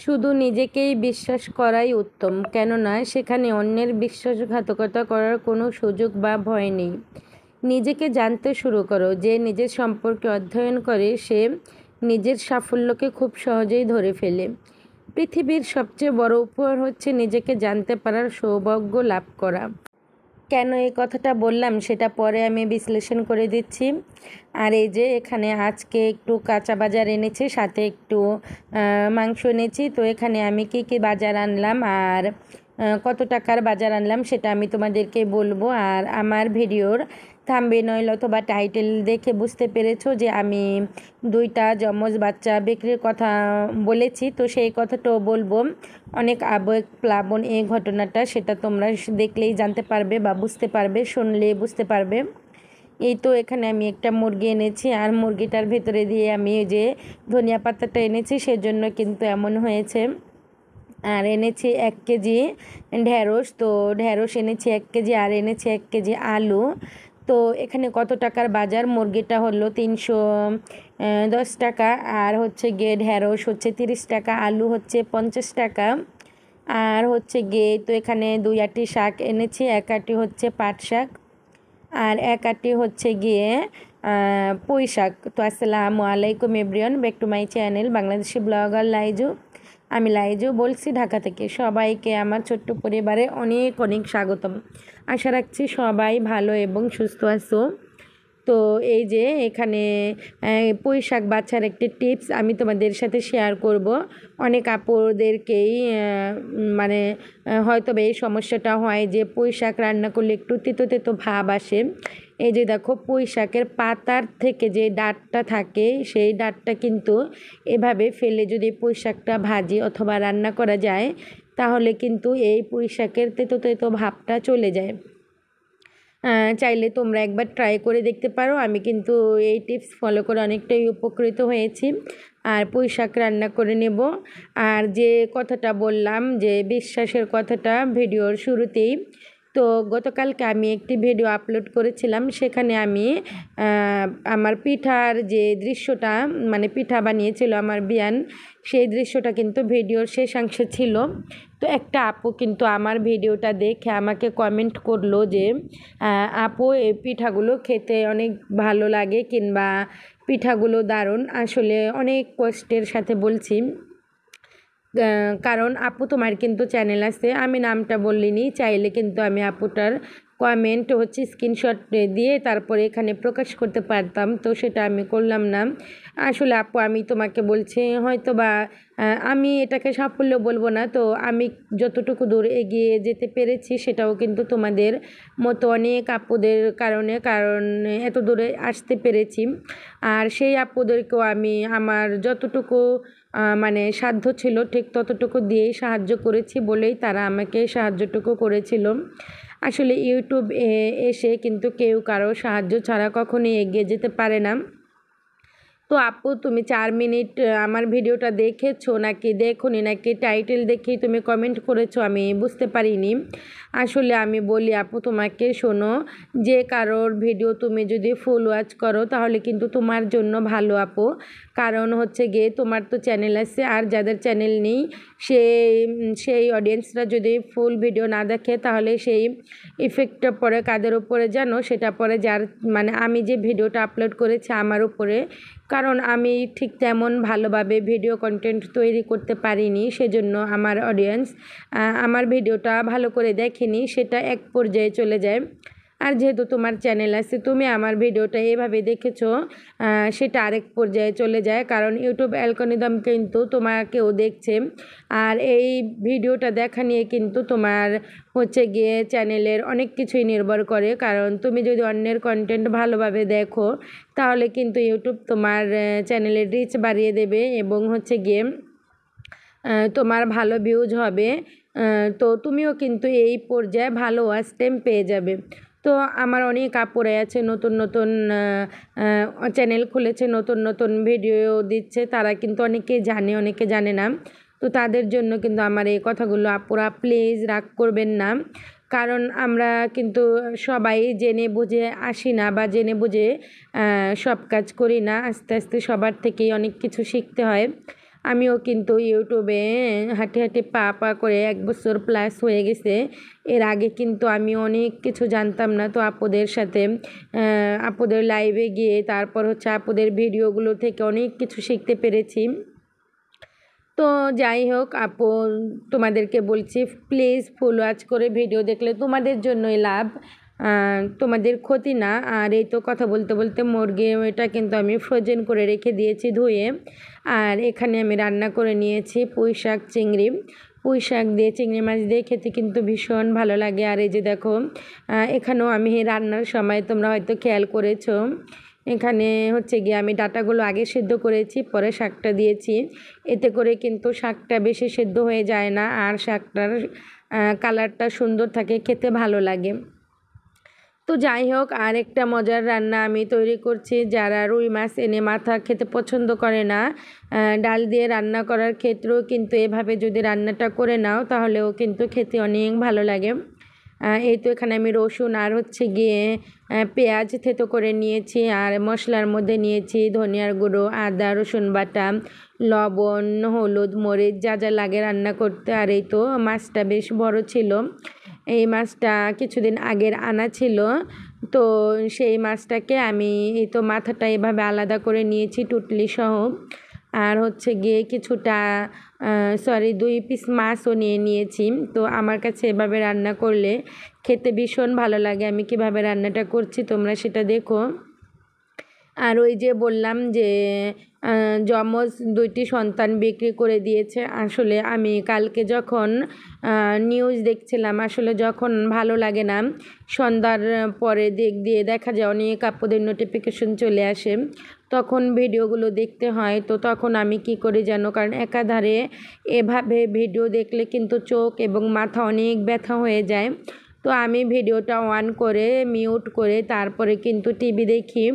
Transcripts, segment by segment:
শুধু নিজেকেই বিশ্বাস করাই উত্তম, কেননা সেখানে অন্যের বিশ্বাসঘাতকতা করার কোনো সুযোগ বা ভয় নেই। নিজেকে জানতে শুরু করো। যে নিজের সম্পর্কে অধ্যয়ন করে সে নিজের সাফল্যকে খুব সহজেই ধরে ফেলে। পৃথিবীর সবচেয়ে বড় উপহার হচ্ছে নিজেকে জানতে পারার সৌভাগ্য লাভ করা। কেন এই কথাটা বললাম সেটা পরে আমি বিশ্লেষণ করে দিচ্ছি। আর এই যে এখানে আজকে একটু কাঁচা বাজার এনেছি, সাথে একটু মাংস এনেছি। তো এখানে আমি কি বাজার আনলাম আর কত টাকার বাজার আনলাম সেটা আমি তোমাদেরকে বলবো। আর আমার ভিডিওর থাম্বনেইল অথবা টাইটেল দেখে বুঝতে পেরেছো যে আমি 2টা যমজ বাচ্চা বিক্রির কথা বলেছি। তো সেই কথাটাও বলবো। অনেক আবেগ প্লাবন এই ঘটনাটা, সেটা তোমরা দেখলেই জানতে পারবে বা বুঝতে পারবে, শুনলে বুঝতে পারবে। এই তো এখানে আমি একটা মুরগি এনেছি, আর মুরগিটার ভেতরে দিয়ে আমি যে ধনিয়া পাতাটা এনেছি সেজন্য কিন্তু এমন হয়েছে। আর এনেছি 1 কেজি ঢ্যাঁড়স। তো ঢ্যাঁড়স এনেছি 1 কেজি, আর এনেছি 1 কেজি আলু। তো এখানে কত টাকার বাজার, মুরগিটা হলো 310 টাকা, আর হচ্ছে গিয়ে ঢ্যাঁড়স হচ্ছে 30 টাকা, আলু হচ্ছে 50 টাকা, আর হচ্ছে গিয়ে তো এখানে 2 আঁটি শাক এনেছি। 1 আঁটি হচ্ছে পাট শাক, আর 1 আঁটি হচ্ছে গিয়ে পুঁই শাক। তো আসসালামু আলাইকুম everyone, back to my channel Bangladeshi blogger Laiju. আমি লাইজু বলছি ঢাকা থেকে। সবাইকে আমার ছোট্ট পরিবারে অনেক অনেক স্বাগতম। আশা রাখছি সবাই ভালো এবং সুস্থ আছো। তো এই যে এখানে পুঁই শাক বাছার একটি টিপস আমি তোমাদের সাথে শেয়ার করব। অনেক আপুদেরকেই মানে হয়তো এই সমস্যাটা হয় যে পুঁই শাক রান্না করলে একটু তেতো তেতো ভাব আসে। এই যে দেখো, পুঁই শাকের পাতার থেকে যে ডাঁটটা থাকে সেই ডাঁটটা কিন্তু এভাবে ফেলে যদি পুঁই শাকটা ভাজি অথবা রান্না করা যায়, তাহলে কিন্তু এই পুঁই শাকের তেতো তেতো ভাবটা চলে যায়। চাইলে তোমরা একবার ট্রাই করে দেখতে পারো। আমি কিন্তু এই টিপস ফলো করে অনেকটাই উপকৃত হয়েছি। আর পুঁই শাক রান্না করে নেব। আর যে কথাটা বললাম যে বিশ্বাসের কথাটা ভিডিওর শুরুতেই, তো গতকালকে আমি একটি ভিডিও আপলোড করেছিলাম। সেখানে আমি আমার পিঠার যে দৃশ্যটা, মানে পিঠা বানিয়েছিল আমার বিয়ান, সেই দৃশ্যটা কিন্তু ভিডিওর শেষাংশে ছিল। তো একটা আপু কিন্তু আমার ভিডিওটা দেখে আমাকে কমেন্ট করলো যে আপু এই পিঠাগুলো খেতে অনেক ভালো লাগে, কিংবা পিঠাগুলো দারুণ। আসলে অনেক কষ্টের সাথে বলছি, কারণ আপু তোমার কিন্তু চ্যানেল আছে, আমি নামটা বললিনি, চাইলে কিন্তু আমি আপুটার কমেন্ট হচ্ছে স্ক্রিনশট দিয়ে তারপরে এখানে প্রকাশ করতে পারতাম। তো সেটা আমি করলাম না। আসলে আপু আমি তোমাকে বলছি, হয়তো বা আমি এটাকে সাফল্য বলবো না, তো আমি যতটুকু দূর এগিয়ে যেতে পেরেছি সেটাও কিন্তু তোমাদের মতো অনেক আপুদের কারণ এত দূরে আসতে পেরেছি। আর সেই আপুদেরকেও আমি আমার যতটুকু মানে সাধ্য ছিল ঠিক ততটুকু দিয়েই সাহায্য করেছি বলেই তারা আমাকে সাহায্যটুকু করেছিল। আসলে ইউটিউব এসে কিন্তু কেউ কারো সাহায্য ছাড়া কখনোই এগিয়ে যেতে পারে না। তো আপু তুমি 4 মিনিট আমার ভিডিওটা দেখেছো নাকি দেখোনি, নাকি টাইটেল দেখেই তুমি কমেন্ট করেছো, আমি বুঝতে পারিনি। আসলে আমি বলি আপু তোমাকে, শোনো, যে কারোর ভিডিও তুমি যদি ফুল ওয়াচ করো তাহলে কিন্তু তোমার জন্য ভালো আপু। কারণ হচ্ছে গিয়ে তোমার তো চ্যানেল আছে, আর যাদের চ্যানেল নেই সেই অডিয়েন্সরা যদি ফুল ভিডিও না দেখে তাহলে সেই ইফেক্টটা পড়ে কাদের উপরে জানো? সেটা পড়ে যার, মানে আমি যে ভিডিওটা আপলোড করেছি আমার উপরে। কারণ আমি ঠিক তেমন ভালোভাবে ভিডিও কন্টেন্ট তৈরি করতে পারিনি, সেজন্য আমার অডিয়েন্স আমার ভিডিওটা ভালো করে দেখেনি, সেটা এক পর্যায়ে চলে যায়। আর যেহেতু তোমার চ্যানেল আছে, তুমি আমার ভিডিওটা এভাবে দেখেছো, সেটা আরেক পর্যায়ে চলে যায়, কারণ ইউটিউব অ্যালগরিদম কিন্তু তোমাকেও দেখছে। আর এই ভিডিওটা দেখা নিয়ে কিন্তু তোমার হচ্ছে গিয়ে চ্যানেলের অনেক কিছুই নির্ভর করে। কারণ তুমি যদি অন্যের কন্টেন্ট ভালোভাবে দেখো তাহলে কিন্তু ইউটিউব তোমার চ্যানেলের রিচ বাড়িয়ে দেবে এবং হচ্ছে গিয়ে তোমার ভালো ভিউজ হবে। তো তুমিও কিন্তু এই পর্যায়ে ভালো ওয়াচ টাইম পেয়ে যাবে। তো আমার অনেক আপুরাই আছে নতুন নতুন চ্যানেল খুলেছে, নতুন নতুন ভিডিও দিচ্ছে, তারা কিন্তু অনেকে জানে অনেকে জানে না। তো তাদের জন্য কিন্তু আমার এই কথাগুলো, আপুরা প্লিজ রাগ করবেন না। কারণ আমরা কিন্তু সবাই জেনে বুঝে আসি না, বা জেনে বুঝে সব কাজ করি না। আস্তে আস্তে সবার থেকেই অনেক কিছু শিখতে হয়। আমিও কিন্তু ইউটিউবে হাঁটি হাঁটি পা পা করে 1 বছর প্লাস হয়ে গেছে। এর আগে কিন্তু আমি অনেক কিছু জানতাম না। তো আপুদের সাথে আপুদের লাইভে গিয়ে তারপর হচ্ছে আপুদের ভিডিওগুলো থেকে অনেক কিছু শিখতে পেরেছি। তো যাই হোক আপু, তোমাদেরকে বলছি প্লিজ ফুল ওয়াচ করে ভিডিও দেখলে তোমাদের জন্যই লাভ, তোমাদের ক্ষতি না। আর এই তো কথা বলতে বলতে মুরগি এটা কিন্তু আমি ফ্রোজেন করে রেখে দিয়েছি ধুয়ে। আর এখানে আমি রান্না করে নিয়েছি পুঁই শাক চিংড়ি। পুঁই শাক দিয়ে চিংড়ি মাছ দিয়ে খেতে কিন্তু ভীষণ ভালো লাগে। আর এই যে দেখো এখানেও আমি রান্নার সময় তোমরা হয়তো খেয়াল করেছো, এখানে হচ্ছে গিয়ে আমি ডাঁটাগুলো আগে সেদ্ধ করেছি, পরে শাকটা দিয়েছি। এতে করে কিন্তু শাকটা বেশি সেদ্ধ হয়ে যায় না, আর শাকটার কালারটা সুন্দর থাকে, খেতে ভালো লাগে। তো যাই হোক, আরেকটা মজার রান্না আমি তৈরি করছি। যারা রুই মাছ এনে মাথা খেতে পছন্দ করে না, ডাল দিয়ে রান্না করার ক্ষেত্রেও কিন্তু এভাবে যদি রান্নাটা করে নাও তাহলেও কিন্তু খেতে অনেক ভালো লাগে। এই তো এখানে আমি রসুন আর হচ্ছে গিয়ে পেঁয়াজ থেতো করে নিয়েছি, আর মশলার মধ্যে নিয়েছি ধনিয়ার গুঁড়ো, আদা রসুন বাটা, লবণ, হলুদ, মরিচ, যা যা লাগে রান্না করতে। আর এই তো মাছটা বেশ বড় ছিল, এই মাছটা কিছুদিন আগের আনা ছিল। তো সেই মাছটাকে আমি এই তো মাথাটা এভাবে আলাদা করে নিয়েছি টুটলি সহ। আর হচ্ছে গিয়ে কিছুটা 2 পিস মাছও নিয়েছি। তো আমার কাছে এভাবে রান্না করলে খেতে ভীষণ ভালো লাগে। আমি কিভাবে রান্নাটা করছি তোমরা সেটা দেখো। আর ওই যে বললাম যে যমজ 2টি সন্তান বিক্রি করে দিয়েছে। আসলে আমি কালকে যখন নিউজ দেখছিলাম, আসলে যখন ভালো লাগে না সন্ধ্যার পরে দিয়ে দেখা যায় অনেক আপুদের নোটিফিকেশন চলে আসে, তখন ভিডিওগুলো দেখতে হয়। তো তখন আমি কি করি যেন, কারণ একাধারে এভাবে ভিডিও দেখলে কিন্তু চোখ এবং মাথা অনেক ব্যথা হয়ে যায়। তো আমি ভিডিওটা অন করে মিউট করে তারপরে কিন্তু টিভি দেখি,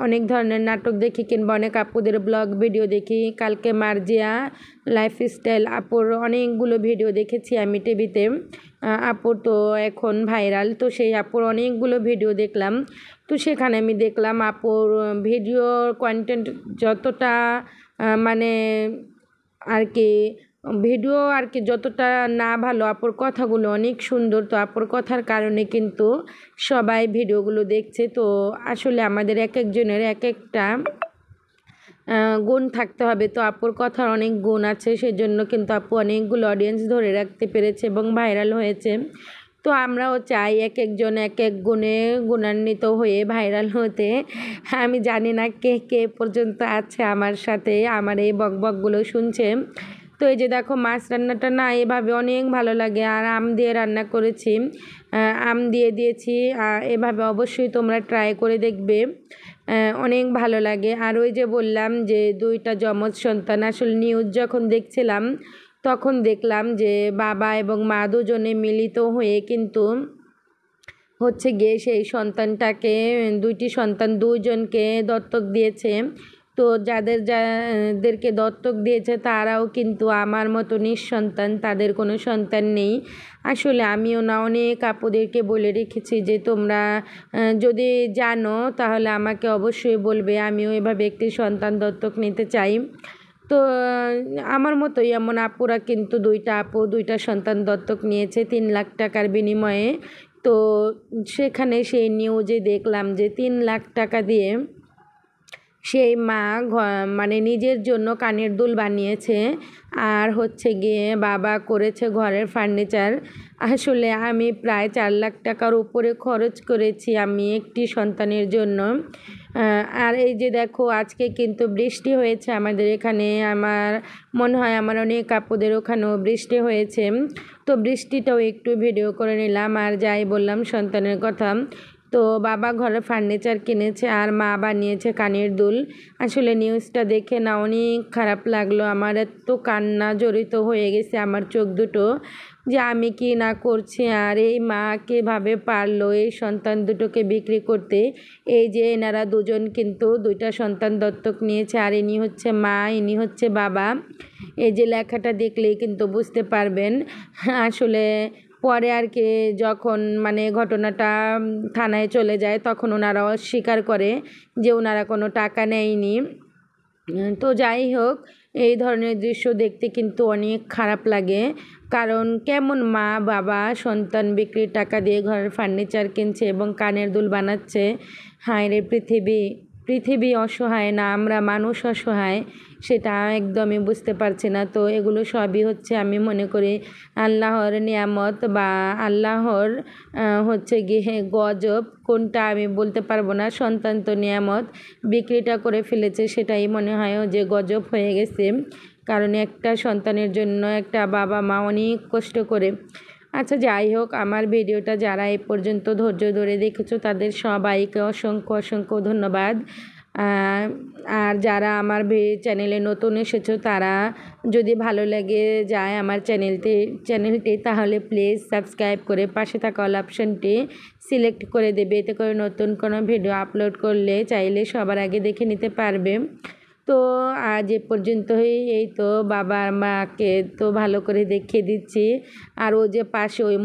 অনেক ধরনের নাটক দেখি, কিংবা অনেক আপুদের ব্লগ ভিডিও দেখি। কালকে মার্জিয়া লাইফস্টাইল আপুর অনেকগুলো ভিডিও দেখেছি আমি টিভিতে। আপুর তো এখন ভাইরাল, তো সেই আপুর অনেকগুলো ভিডিও দেখলাম। তো সেখানে আমি দেখলাম আপুর ভিডিওর কন্টেন্ট যতটা মানে আর কি ভিডিও আর কি যতটা না ভালো, আপুর কথাগুলো অনেক সুন্দর। তো আপুর কথার কারণে কিন্তু সবাই ভিডিওগুলো দেখছে। তো আসলে আমাদের এক একজনের এক একটা গুণ থাকতে হবে। তো আপুর কথার অনেক গুণ আছে, সেজন্য কিন্তু আপু অনেকগুলো অডিয়েন্স ধরে রাখতে পেরেছে এবং ভাইরাল হয়েছে। তো আমরাও চাই এক একজন এক এক গুণে গুণান্বিত হয়ে ভাইরাল হতে। আমি জানি না কে কে পর্যন্ত আছে আমার সাথে, আমার এই বকবকগুলো শুনছে। তো এই যে দেখো মাছ রান্নাটা না এভাবে অনেক ভালো লাগে। আর আম দিয়ে রান্না করেছি, আম দিয়ে দিয়েছি। এভাবে অবশ্যই তোমরা ট্রাই করে দেখবে, অনেক ভালো লাগে। আর ওই যে বললাম যে 2টা যমজ সন্তান, আসলে নিউজ যখন দেখছিলাম তখন দেখলাম যে বাবা এবং মা দুজনে মিলিত হয়ে কিন্তু হচ্ছে গিয়ে সেই সন্তানটাকে 2টি সন্তান 2জনকে দত্তক দিয়েছে। তো যাদেরকে দত্তক দিয়েছে তারাও কিন্তু আমার মতো নিঃসন্তান, তাদের কোনো সন্তান নেই। আসলে আমিও না অনেক আপুদেরকে বলে রেখেছি যে তোমরা যদি জানো তাহলে আমাকে অবশ্যই বলবে, আমিও এভাবে একটি সন্তান দত্তক নিতে চাই। তো আমার মতোই এমন আপুরা কিন্তু 2টা আপু 2টা সন্তান দত্তক নিয়েছে 3 লাখ টাকার বিনিময়ে। তো সেখানে সেই নিউজে দেখলাম যে 3 লাখ টাকা দিয়ে সেই মা মানে নিজের জন্য কানের দুল বানিয়েছে, আর হচ্ছে গিয়ে বাবা করেছে ঘরের ফার্নিচার। আসলে আমি প্রায় 4 লাখ টাকার উপরে খরচ করেছি আমি একটি সন্তানের জন্য। আর এই যে দেখো আজকে কিন্তু বৃষ্টি হয়েছে আমাদের এখানে, আমার মনে হয় আমার অনেক আপুদের ওখানেও বৃষ্টি হয়েছে। তো বৃষ্টিটাও একটু ভিডিও করে নিলাম। আর যাই বললাম সন্তানের কথা, তো বাবা ঘরে ফার্নিচার কিনেছে আর মা বানিয়েছে কানের দুল। আসলে নিউজটা দেখে না অনেক খারাপ লাগলো, আমার এত কান্না জড়িত হয়ে গেছে আমার চোখ দুটো, যে আমি কি না করছি। আর এই মা কীভাবে পারলো এই সন্তান দুটোকে বিক্রি করতে। এই যে এনারা দুজন কিন্তু 2টা সন্তান দত্তক নিয়েছে, আর ইনি হচ্ছে মা, ইনি হচ্ছে বাবা। এই যে লেখাটা দেখলেই কিন্তু বুঝতে পারবেন। আসলে পরে আর কি যখন মানে ঘটনাটা থানায় চলে যায় তখন ওনারা অস্বীকার করে যে ওনারা কোনো টাকা নেয়নি। তো যাই হোক, এই ধরনের দৃশ্য দেখতে কিন্তু অনেক খারাপ লাগে। কারণ কেমন মা বাবা সন্তান বিক্রির টাকা দিয়ে ঘরের ফার্নিচার কিনছে এবং কানের দুল বানাচ্ছে। হায় রে পৃথিবী, পৃথিবী অসহায় না আমরা মানুষ অসহায়, সেটা একদমই বুঝতে পারছি না। তো এগুলো সবই হচ্ছে আমি মনে করি আল্লাহর নিয়ামত বা আল্লাহর হচ্ছে গিয়ে গজব, কোনটা আমি বলতে পারবো না। সন্তান তো নিয়ামত, বিক্রিটা করে ফেলেছে সেটাই মনে হয় যে গজব হয়ে গেছে। কারণ একটা সন্তানের জন্য একটা বাবা মা অনেক কষ্ট করে। আচ্ছা যাই হোক, আমার ভিডিওটা যারা এই পর্যন্ত ধৈর্য ধরে দেখেছো তাদের সবাইকে অসংখ্য অসংখ্য ধন্যবাদ। আর যারা আমার চ্যানেলে নতুন এসেছো তারা যদি ভালো লেগে যায় আমার চ্যানেলটি তাহলে প্লিজ সাবস্ক্রাইব করে পাশে থাকা অল অপশানটি সিলেক্ট করে দেবে। এতে করে নতুন কোনো ভিডিও আপলোড করলে চাইলে সবার আগে দেখে নিতে পারবে। তো আজ এ পর্যন্তই। এই তো বাবা মাকে তো ভালো করে দেখিয়ে দিচ্ছি। আর ও যে পাশে ওই